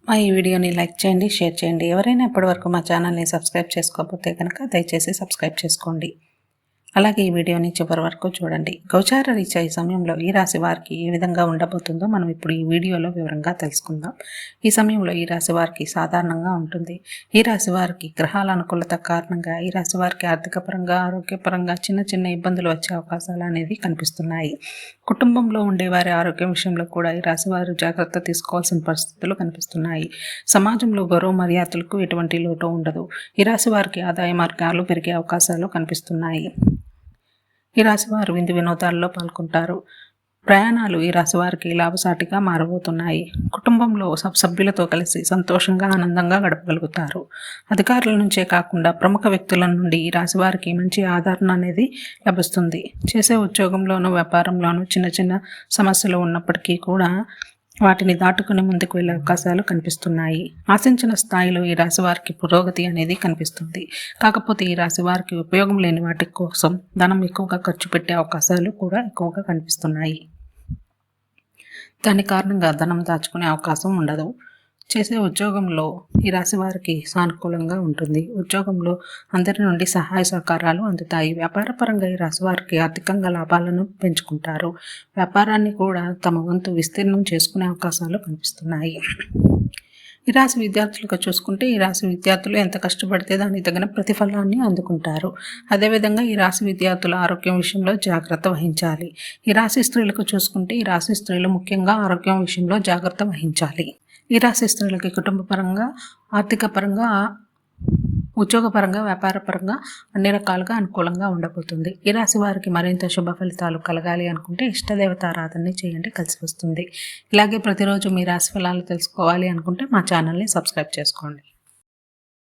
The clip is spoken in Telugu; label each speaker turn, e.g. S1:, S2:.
S1: మా ఈ వీడియోని లైక్ చేయండి, షేర్ చేయండి. ఎవరైనా ఇప్పటివరకు మా ఛానల్ని సబ్స్క్రైబ్ చేసుకోకపోతే కనుక దయచేసి సబ్స్క్రైబ్ చేసుకోండి. అలాగే ఈ వీడియోని చివరి వరకు చూడండి. గోచార రీత్యా ఈ సమయంలో ఈ రాశి వారికి ఏ విధంగా ఉండబోతుందో మనం ఇప్పుడు ఈ వీడియోలో వివరంగా తెలుసుకుందాం. ఈ సమయంలో ఈ రాశి వారికి సాధారణంగా ఉంటుంది. ఈ రాశి వారికి గ్రహాల అనుకూలత కారణంగా ఈ రాశి వారికి ఆర్థిక పరంగా, ఆరోగ్యపరంగా చిన్న చిన్న ఇబ్బందులు వచ్చే అవకాశాలు అనేది కనిపిస్తున్నాయి. కుటుంబంలో ఉండే వారి ఆరోగ్యం విషయంలో కూడా ఈ రాశి వారు జాగ్రత్త తీసుకోవాల్సిన పరిస్థితులు కనిపిస్తున్నాయి. సమాజంలో గౌరవ మర్యాదలకు ఎటువంటి లోటు ఉండదు. ఈ రాశి వారికి ఆదాయ మార్గాలు పెరిగే అవకాశాలు కనిపిస్తున్నాయి. ఈ రాశివారు విందు వినోదాల్లో పాల్గొంటారు. ప్రయాణాలు ఈ రాశివారికి లాభసాటిగా మారబోతున్నాయి. కుటుంబంలో సభ్యులతో కలిసి సంతోషంగా, ఆనందంగా గడపగలుగుతారు. అధికారుల నుంచే కాకుండా ప్రముఖ వ్యక్తుల నుండి ఈ రాశివారికి మంచి ఆదరణ అనేది లభిస్తుంది. చేసే ఉద్యోగంలోనూ, వ్యాపారంలోనూ చిన్న చిన్న సమస్యలు ఉన్నప్పటికీ కూడా వాటిని దాటుకుని ముందుకు వెళ్ళే అవకాశాలు కనిపిస్తున్నాయి. ఆశించిన స్థాయిలో ఈ రాశి వారికి పురోగతి అనేది కనిపిస్తుంది. కాకపోతే ఈ రాశి వారికి ఉపయోగం లేని వాటి కోసం ధనం ఎక్కువగా ఖర్చు పెట్టే అవకాశాలు కూడా ఎక్కువగా కనిపిస్తున్నాయి. దాని కారణంగా ధనం దాచుకునే అవకాశం ఉండదు. చేసే ఉద్యోగంలో ఈ రాశి వారికి సానుకూలంగా ఉంటుంది. ఉద్యోగంలో అందరి నుండి సహాయ సహకారాలు అందుతాయి. వ్యాపారపరంగా ఈ రాశి వారికి ఆర్థికంగా లాభాలను పెంచుకుంటారు. వ్యాపారాన్ని కూడా తమ వంతు విస్తీర్ణం చేసుకునే అవకాశాలు కనిపిస్తున్నాయి. ఈ రాశి విద్యార్థులుగా చూసుకుంటే ఈ రాశి విద్యార్థులు ఎంత కష్టపడితే దానికి తగిన ప్రతిఫలాన్ని అందుకుంటారు. అదేవిధంగా ఈ రాశి విద్యార్థుల ఆరోగ్యం విషయంలో జాగ్రత్త వహించాలి. ఈ రాశి స్త్రీలకు చూసుకుంటే ఈ రాశి స్త్రీలు ముఖ్యంగా ఆరోగ్యం విషయంలో జాగ్రత్త వహించాలి. ఈ రాశి స్త్రీలకి కుటుంబపరంగా, ఆర్థిక పరంగా, ఉద్యోగపరంగా, వ్యాపారపరంగా అన్ని రకాలుగా అనుకూలంగా ఉండబోతుంది. ఈ రాశి వారికి మరింత శుభ ఫలితాలు కలగాలి అనుకుంటే ఇష్టదేవత ఆరాధన చేయండి, కలిసి వస్తుంది. ఇలాగే ప్రతిరోజు మీ రాశి ఫలాలు తెలుసుకోవాలి అనుకుంటే మా ఛానల్ని సబ్స్క్రైబ్ చేసుకోండి.